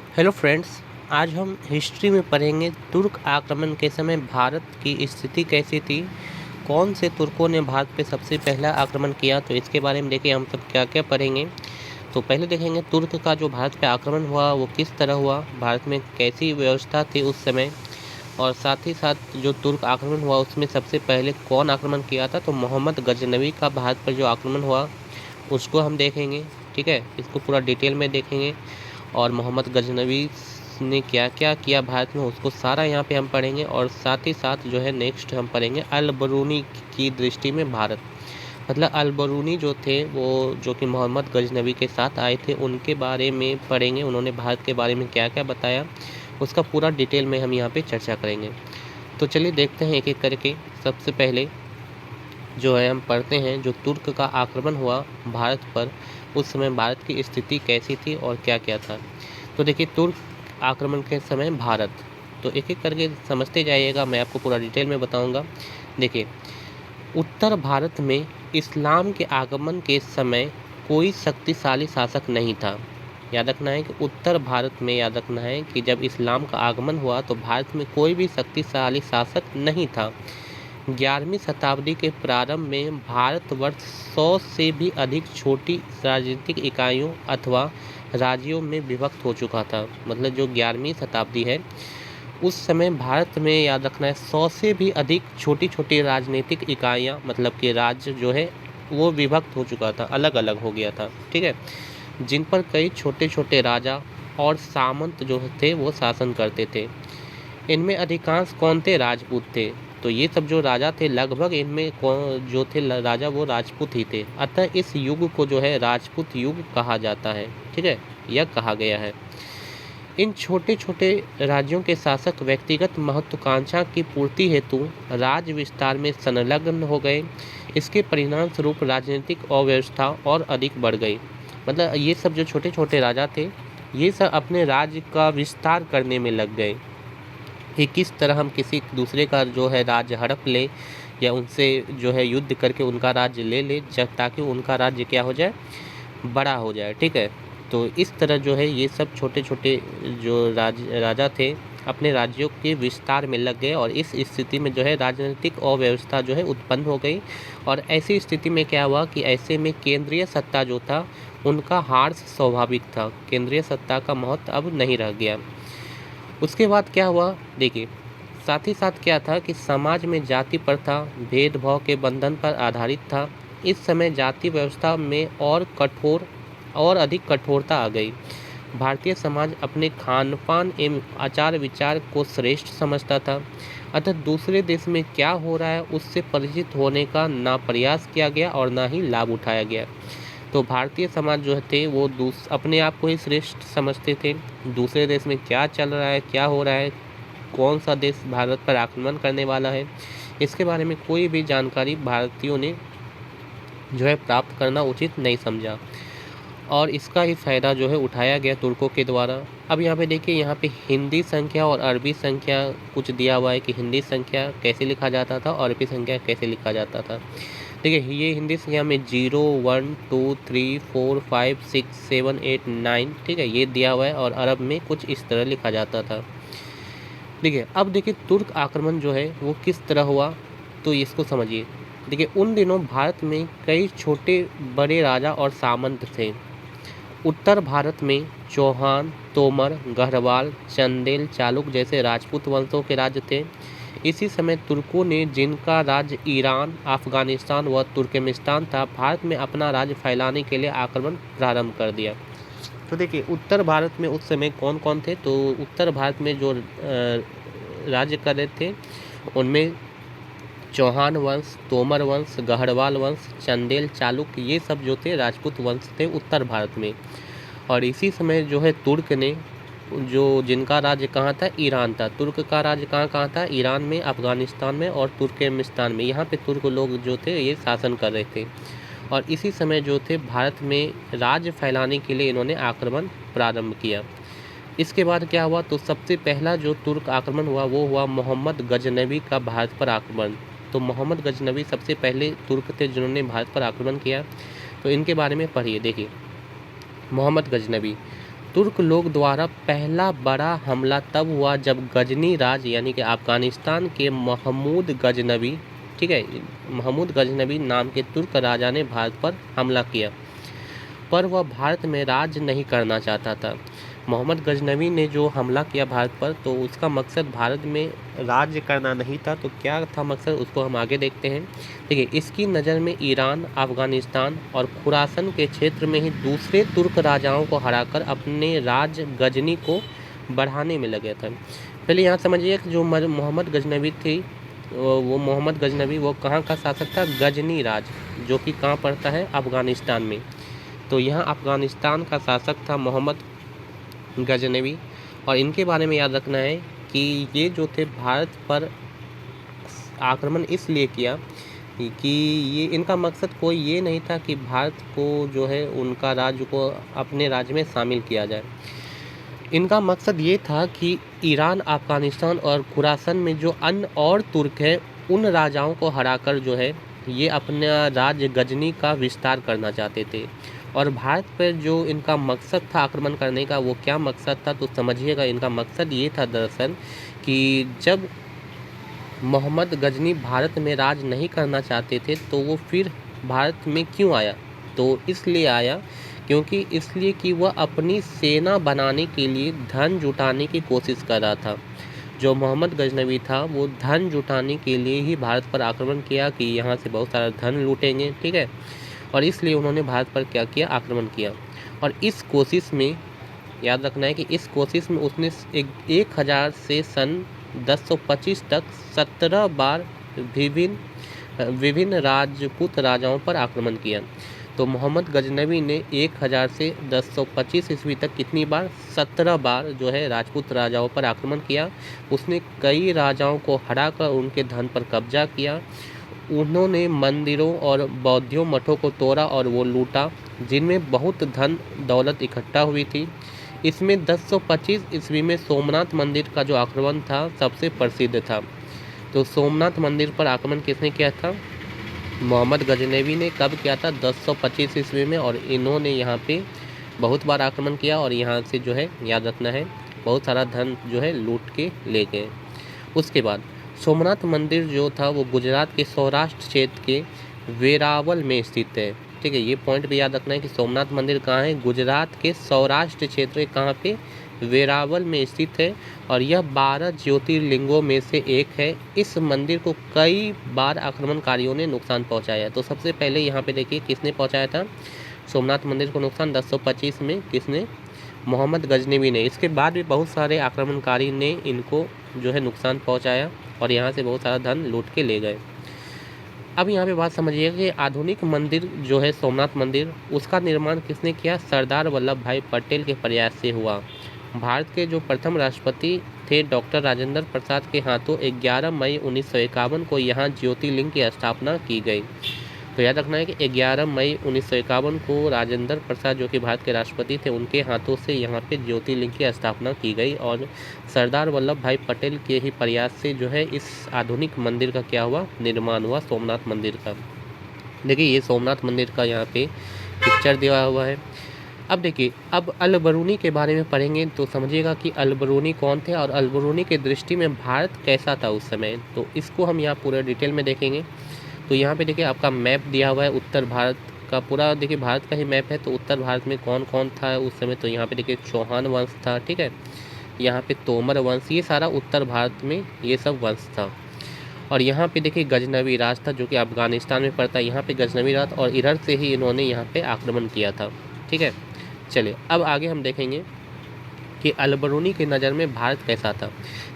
Hello friends. आज हम history में पढ़ेंगे तुर्क आक्रमण के समय भारत की स्थिति कैसी थी, कौन से तुर्कों ने भारत पे सबसे पहला आक्रमण किया। तो इसके बारे में देखिए हम सब क्या क्या पढ़ेंगे। तो पहले देखेंगे तुर्क का जो भारत पे आक्रमण हुआ वो किस तरह हुआ, भारत में कैसी व्यवस्था थी उस समय, और साथ ही साथ जो तुर्क आक्रमण हुआ उसमें सबसे पहले कौन आक्रमण किया था। तो मोहम्मद गजनवी का भारत पर जो आक्रमण हुआ उसको हम देखेंगे। ठीक है, इसको पूरा डिटेल में देखेंगे और मोहम्मद गजनवी ने क्या क्या किया भारत में उसको सारा यहाँ पे हम पढ़ेंगे। और साथ ही साथ जो है नेक्स्ट हम पढ़ेंगे अल बरूनी की दृष्टि में भारत, मतलब अल बरूनी जो थे वो जो कि मोहम्मद गजनवी के साथ आए थे उनके बारे में पढ़ेंगे, उन्होंने भारत के बारे में क्या क्या बताया उसका पूरा डिटेल में हम यहाँ पे चर्चा करेंगे। तो चलिए देखते हैं एक एक करके। सबसे पहले जो है हम पढ़ते हैं जो तुर्क का आक्रमण हुआ भारत पर, उस समय भारत की स्थिति कैसी थी और क्या क्या था। तो देखिए तुर्क आक्रमण के समय भारत, तो एक एक करके समझते जाइएगा, मैं आपको पूरा डिटेल में बताऊंगा। देखिए उत्तर भारत में इस्लाम के आगमन के समय कोई शक्तिशाली शासक नहीं था। याद रखना है कि उत्तर भारत में, याद रखना है कि जब इस्लाम का आगमन हुआ तो भारत में कोई भी शक्तिशाली शासक नहीं था। 11वीं शताब्दी के प्रारंभ में भारतवर्ष 100 से भी अधिक छोटी राजनीतिक इकाइयों अथवा राज्यों में विभक्त हो चुका था। मतलब जो 11वीं शताब्दी है उस समय भारत में, याद रखना है, 100 से भी अधिक छोटी छोटी राजनीतिक इकाइयाँ, मतलब कि राज्य जो है वो विभक्त हो चुका था, अलग अलग हो गया था। ठीक है, जिन पर कई छोटे छोटे राजा और सामंत जो थे वो शासन करते थे। इनमें अधिकांश कौन थे? राजपूत थे। तो ये सब जो राजा थे लगभग इनमें जो थे राजा वो राजपूत ही थे। अतः इस युग को जो है राजपूत युग कहा जाता है। ठीक है, यह कहा गया है। इन छोटे छोटे राज्यों के शासक व्यक्तिगत महत्वाकांक्षा की पूर्ति हेतु राज्य विस्तार में संलग्न हो गए। इसके परिणाम स्वरूप राजनीतिक अव्यवस्था और अधिक बढ़ गई। मतलब ये सब जो छोटे छोटे राजा थे ये सब अपने राज्य का विस्तार करने में लग गए कि किस तरह हम किसी दूसरे का जो है राज्य हड़प ले या उनसे जो है युद्ध करके उनका राज्य ले ले, ताकि उनका राज्य क्या हो जाए, बड़ा हो जाए। ठीक है, तो इस तरह जो है ये सब छोटे छोटे जो राजा थे अपने राज्यों के विस्तार में लग गए और इस स्थिति में जो है राजनीतिक अव्यवस्था जो है उत्पन्न हो गई। और ऐसी स्थिति में क्या हुआ कि ऐसे में केंद्रीय सत्ता जो था उनका हार स्वाभाविक था, केंद्रीय सत्ता का महत्व अब नहीं रह गया। उसके बाद क्या हुआ देखिए, साथ ही साथ क्या था कि समाज में जाति प्रथा भेदभाव के बंधन पर आधारित था। इस समय जाति व्यवस्था में और अधिक कठोरता आ गई। भारतीय समाज अपने खान पान एवं आचार विचार को श्रेष्ठ समझता था। अतः दूसरे देश में क्या हो रहा है उससे परिचित होने का ना प्रयास किया गया और ना ही लाभ उठाया गया। तो भारतीय समाज जो थे वो अपने आप को ही श्रेष्ठ समझते थे। दूसरे देश में क्या चल रहा है, क्या हो रहा है, कौन सा देश भारत पर आक्रमण करने वाला है, इसके बारे में कोई भी जानकारी भारतीयों ने जो है प्राप्त करना उचित नहीं समझा और इसका ही फ़ायदा जो है उठाया गया तुर्कों के द्वारा। अब यहाँ पे देखिए, यहाँ पे हिंदी संख्या और अरबी संख्या कुछ दिया हुआ है कि हिंदी संख्या कैसे लिखा जाता था और अरबी संख्या कैसे लिखा जाता था। देखिए ये हिंदी संख्या में 0 1 2 3 4 5 6 7 8 9, ठीक है, ये दिया हुआ है और अरब में कुछ इस तरह लिखा जाता था। देखिए अब देखिए तुर्क आक्रमण जो है वो किस तरह हुआ, तो इसको समझिए। देखिए उन दिनों भारत में कई छोटे बड़े राजा और सामंत थे। उत्तर भारत में चौहान, तोमर, गढ़वाल, चंदेल, चालुक जैसे राजपूत वंशों के राज्य थे। इसी समय तुर्कों ने, जिनका राज्य ईरान, अफगानिस्तान व तुर्कमेनिस्तान था, भारत में अपना राज्य फैलाने के लिए आक्रमण प्रारंभ कर दिया। तो देखिए उत्तर भारत में उस समय कौन कौन थे, तो उत्तर भारत में जो राज्य कर रहे थे उनमें चौहान वंश, तोमर वंश, गढ़वाल वंश, चंदेल, चालुक, ये सब जो थे राजपूत वंश थे उत्तर भारत में। और इसी समय जो है तुर्क ने, जो जिनका राज्य कहाँ था, ईरान था। तुर्क का राज्य कहाँ कहाँ था, ईरान में, अफगानिस्तान में और तुर्कमेनिस्तान में, यहाँ पे तुर्क लोग जो थे ये शासन कर रहे थे। और इसी समय जो थे भारत में राज्य फैलाने के लिए इन्होंने आक्रमण प्रारंभ किया। इसके बाद क्या हुआ, तो सबसे पहला जो तुर्क आक्रमण हुआ वो हुआ मोहम्मद गजनवी का भारत पर आक्रमण। तो मोहम्मद गजनवी सबसे पहले तुर्क थे जिन्होंने भारत पर आक्रमण किया। तो इनके बारे में पढ़िए। देखिए मोहम्मद गजनवी, तुर्क लोग द्वारा पहला बड़ा हमला तब हुआ जब गजनी राज यानी कि अफगानिस्तान के महमूद गजनवी, ठीक है, महमूद गजनवी नाम के तुर्क राजा ने भारत पर हमला किया, पर वह भारत में राज नहीं करना चाहता था। मोहम्मद गजनवी ने जो हमला किया भारत पर, तो उसका मकसद भारत में राज्य करना नहीं था। तो क्या था मकसद, उसको हम आगे देखते हैं। ठीक है, इसकी नज़र में ईरान, अफगानिस्तान और खुरासन के क्षेत्र में ही दूसरे तुर्क राजाओं को हराकर अपने राज गजनी को बढ़ाने में लगे थे। पहले यहाँ समझिए कि जो मोहम्मद गजनवी थी, वो मोहम्मद गजनवी वो कहाँ का शासक था, गजनी राज, जो कि कहाँ पड़ता है, अफगानिस्तान में। तो यहाँ अफगानिस्तान का शासक था मोहम्मद गजनवी, और इनके बारे में याद रखना है कि ये जो थे भारत पर आक्रमण इसलिए किया कि ये इनका मकसद कोई ये नहीं था कि भारत को जो है उनका राज्य को अपने राज्य में शामिल किया जाए। इनका मकसद ये था कि ईरान, अफगानिस्तान और खुरासन में जो अन्य और तुर्क हैं, उन राजाओं को हराकर जो है ये अपना राज्य गजनी का विस्तार करना चाहते थे। और भारत पर जो इनका मकसद था आक्रमण करने का, वो क्या मकसद था, तो समझिएगा। इनका मकसद ये था दरअसल कि जब मोहम्मद गजनी भारत में राज नहीं करना चाहते थे, तो वो फिर भारत में क्यों आया, तो इसलिए आया क्योंकि इसलिए कि वह अपनी सेना बनाने के लिए धन जुटाने की कोशिश कर रहा था। जो मोहम्मद गजनवी था वो धन जुटाने के लिए ही भारत पर आक्रमण किया कि यहाँ से बहुत सारा धन लूटेंगे, ठीक है। और इसलिए उन्होंने भारत पर क्या किया, आक्रमण किया। और इस कोशिश में याद रखना है कि इस कोशिश में उसने 1000 से सन 1025 तक 17 बार विभिन्न राजपूत राजाओं पर आक्रमण किया। तो मोहम्मद गजनवी ने 1000 से 1025 ईस्वी तक कितनी बार, 17 बार जो है राजपूत राजाओं पर आक्रमण किया। उसने कई राजाओं को हराकर उनके धन पर कब्जा किया। उन्होंने मंदिरों और बौद्ध मठों को तोड़ा और वो लूटा, जिनमें बहुत धन दौलत इकट्ठा हुई थी। इसमें 1025 ईस्वी में सोमनाथ मंदिर का जो आक्रमण था सबसे प्रसिद्ध था। तो सोमनाथ मंदिर पर आक्रमण किसने किया था, मोहम्मद गजनवी ने। कब किया था, 1025 ईस्वी में। और इन्होंने यहाँ पे बहुत बार आक्रमण किया और यहाँ से जो है याद रखना है बहुत सारा धन जो है लूट के ले गए। उसके बाद सोमनाथ मंदिर जो था वो गुजरात के सौराष्ट्र क्षेत्र के वेरावल में स्थित है, ठीक है। ये पॉइंट भी याद रखना है कि सोमनाथ मंदिर कहाँ है, गुजरात के सौराष्ट्र क्षेत्र कहाँ पे, वेरावल में स्थित है। और यह 12 ज्योतिर्लिंगों में से एक है। इस मंदिर को कई बार आक्रमणकारियों ने नुकसान पहुंचाया। तो सबसे पहले यहाँ पे देखिए किसने पहुंचाया था सोमनाथ मंदिर को नुकसान, 1025 में किसने, मोहम्मद गजनवी ने। इसके बाद भी बहुत सारे आक्रमणकारी ने इनको जो है नुकसान पहुंचाया और यहाँ से बहुत सारा धन लूट के ले गए। अब यहाँ पे बात समझिएगा कि आधुनिक मंदिर जो है सोमनाथ मंदिर, उसका निर्माण किसने किया, सरदार वल्लभ भाई पटेल के प्रयास से हुआ। भारत के जो प्रथम राष्ट्रपति थे डॉक्टर राजेंद्र प्रसाद के हाथों 11 मई 1951 को यहाँ ज्योतिर्लिंग की स्थापना की गई। तो याद रखना है कि 11 मई 1951 को राजेंद्र प्रसाद जो कि भारत के राष्ट्रपति थे, उनके हाथों से यहाँ पे ज्योतिर्लिंग की स्थापना की गई। और सरदार वल्लभ भाई पटेल के ही प्रयास से जो है इस आधुनिक मंदिर का क्या हुआ, निर्माण हुआ सोमनाथ मंदिर का। देखिए ये सोमनाथ मंदिर का यहाँ पे पिक्चर दिया हुआ है। अब देखिए, अब अल-बरूनी के बारे में पढ़ेंगे तो समझिएगा कि अल-बरूनी कौन थे और अल-बरूनी के दृष्टि में भारत कैसा था उस समय। तो इसको हम यहाँ पूरा डिटेल में देखेंगे। तो यहाँ पे देखिए आपका मैप दिया हुआ है उत्तर भारत का, पूरा देखिए भारत का ही मैप है। तो उत्तर भारत में कौन कौन था उस समय, तो यहाँ पे देखिए चौहान वंश था, ठीक है। यहाँ पे तोमर वंश, ये सारा उत्तर भारत में ये सब वंश था। और यहाँ पे देखिए गजनवी राज था जो कि अफगानिस्तान में पड़ता है। यहाँ पे गजनवी राज और इधर से ही इन्होंने यहाँ पे आक्रमण किया था, ठीक है। चलिए अब आगे हम देखेंगे कि अल-बरूनी की नज़र में भारत कैसा था।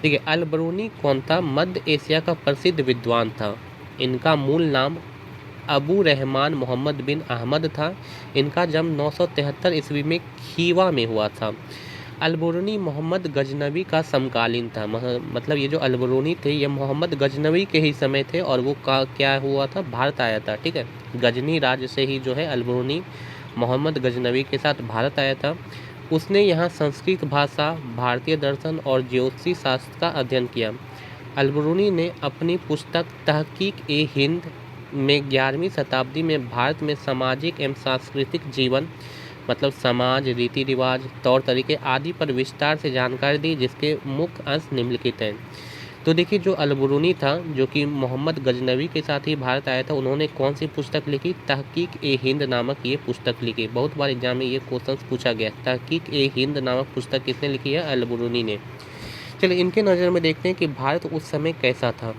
देखिए अल-बरूनी कौन था, मध्य एशिया का प्रसिद्ध विद्वान था। इनका मूल नाम अबू रहमान मोहम्मद बिन अहमद था। इनका जन्म 973 ईस्वी में खीवा में हुआ था। अल-बरूनी मोहम्मद गजनवी का समकालीन था। मतलब ये जो अल-बरूनी थे ये मोहम्मद गजनवी के ही समय थे और वो क्या हुआ था, भारत आया था, ठीक है। गजनी राज्य से ही जो है अल-बरूनी मोहम्मद गजनवी के साथ भारत आया था। उसने यहाँ संस्कृत भाषा, भारतीय दर्शन और ज्योतिषी शास्त्र का अध्ययन किया। अल-बरूनी ने अपनी पुस्तक तहकीक-ए-हिंद में 11वीं शताब्दी में भारत में सामाजिक एवं सांस्कृतिक जीवन, मतलब समाज, रीति रिवाज, तौर तरीके आदि पर विस्तार से जानकारी दी, जिसके मुख्य अंश निम्नलिखित हैं। तो देखिए, जो अलबरूनी था, जो कि मोहम्मद गजनवी के साथ ही भारत आया था, उन्होंने कौन सी पुस्तक लिखी? तहकीक-ए-हिंद नामक ये पुस्तक लिखी। बहुत बार एग्जाम में ये क्वेश्चन पूछा गया। तहकीक-ए-हिंद नामक पुस्तक किसने लिखी है? अलबरूनी ने। चलिए, इनके नज़र में देखते हैं कि भारत उस समय कैसा था।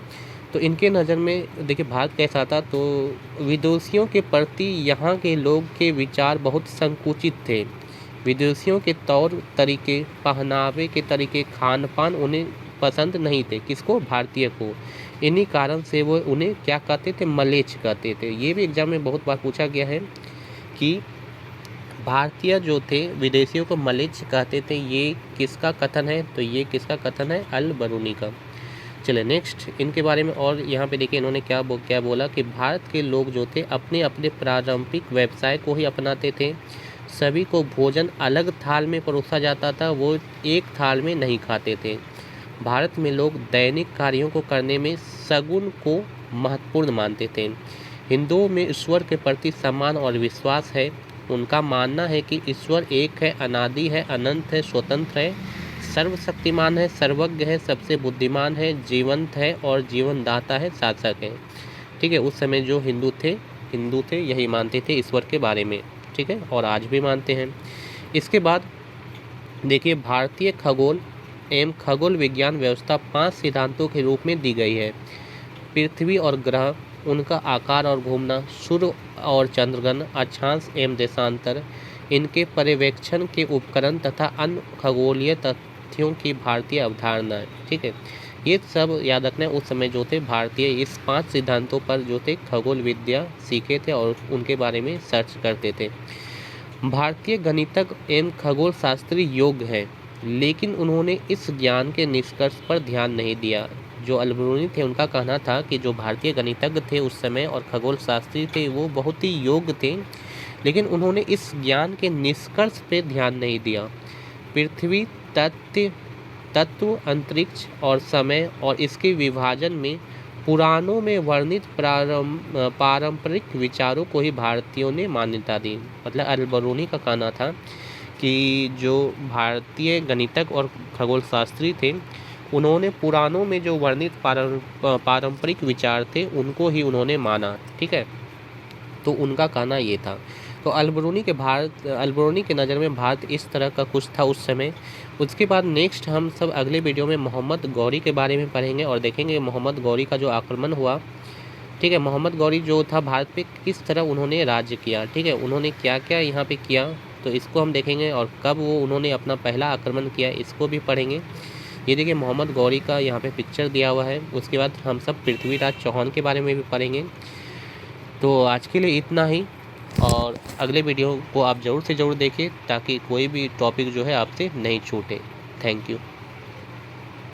तो इनके नज़र में देखिए भारत कैसा था, तो विदेशियों के प्रति यहाँ के लोग के विचार बहुत संकुचित थे। विदेशियों के तौर तरीके, पहनावे के तरीके, खान पान उन्हें पसंद नहीं थे। किसको? भारतीय को। इन्हीं कारण से वो उन्हें क्या कहते थे? मलेच्छ कहते थे। ये भी एग्जाम में बहुत बार पूछा गया है कि भारतीय जो थे विदेशियों को मलेच्छ कहते थे। ये किसका कथन है? तो ये किसका कथन है? अल-बरूनी का। चलिए नेक्स्ट इनके बारे में और यहाँ पे देखिए इन्होंने क्या बोला कि भारत के लोग जो थे अपने अपने पारंपरिक व्यवसाय को ही अपनाते थे। सभी को भोजन अलग थाल में परोसा जाता था, वो एक थाल में नहीं खाते थे। भारत में लोग दैनिक कार्यों को करने में सगुन को महत्वपूर्ण मानते थे। हिंदुओं में ईश्वर के प्रति सम्मान और विश्वास है। उनका मानना है कि ईश्वर एक है, अनादि है, अनंत है, स्वतंत्र है, सर्वशक्तिमान है, सर्वज्ञ है, सबसे बुद्धिमान है, जीवंत है और जीवनदाता है, शासक है। ठीक है, उस समय जो हिंदू थे यही मानते थे ईश्वर के बारे में। ठीक है, और आज भी मानते हैं। इसके बाद देखिए भारतीय खगोल एवं खगोल विज्ञान व्यवस्था 5 सिद्धांतों के रूप में दी गई है। पृथ्वी और ग्रह, उनका आकार और घूमना, सूर्य और चंद्रग्रहण, अक्षांश एवं देशांतर, इनके पर्यवेक्षण के उपकरण तथा अन्य खगोलीय तथ्यों की भारतीय अवधारणा है। ठीक है, ये सब याद रखना है। उस समय जो थे भारतीय इस 5 सिद्धांतों पर जो थे खगोल विद्या सीखे थे और उनके बारे में सर्च करते थे। भारतीय गणितज्ञ एवं खगोल शास्त्री योग्य है, लेकिन उन्होंने इस ज्ञान के निष्कर्ष पर ध्यान नहीं दिया। जो अल-बरूनी थे उनका कहना था कि जो भारतीय गणितज्ञ थे उस समय और खगोल शास्त्री थे वो बहुत ही योग्य थे, लेकिन उन्होंने इस ज्ञान के निष्कर्ष पर ध्यान नहीं दिया। पृथ्वी, तत्व, अंतरिक्ष और समय और इसके विभाजन में पुराणों में वर्णित पारंपरिक विचारों को ही भारतीयों ने मान्यता दी। मतलब अल-बरूनी का कहना था कि जो भारतीय गणितज्ञ और खगोल शास्त्री थे उन्होंने पुराणों में जो वर्णित पारंपरिक विचार थे उनको ही उन्होंने माना। ठीक है, तो उनका कहना ये था। तो अल-बरूनी के नज़र में भारत इस तरह का कुछ था उस समय। उसके बाद नेक्स्ट हम सब अगले वीडियो में मोहम्मद गौरी के बारे में पढ़ेंगे और देखेंगे मोहम्मद गौरी का जो आक्रमण हुआ। ठीक है, मोहम्मद गौरी जो था भारत पे किस तरह उन्होंने राज्य किया। ठीक है, उन्होंने क्या क्या यहाँ पे किया तो इसको हम देखेंगे, और कब वो उन्होंने अपना पहला आक्रमण किया इसको भी पढ़ेंगे। ये देखिए मोहम्मद गौरी का यहाँ पे पिक्चर दिया हुआ है। उसके बाद हम सब पृथ्वीराज चौहान के बारे में भी पढ़ेंगे। तो आज के लिए इतना ही, और अगले वीडियो को आप ज़रूर से ज़रूर देखें ताकि कोई भी टॉपिक जो है आपसे नहीं छूटे। Thank you.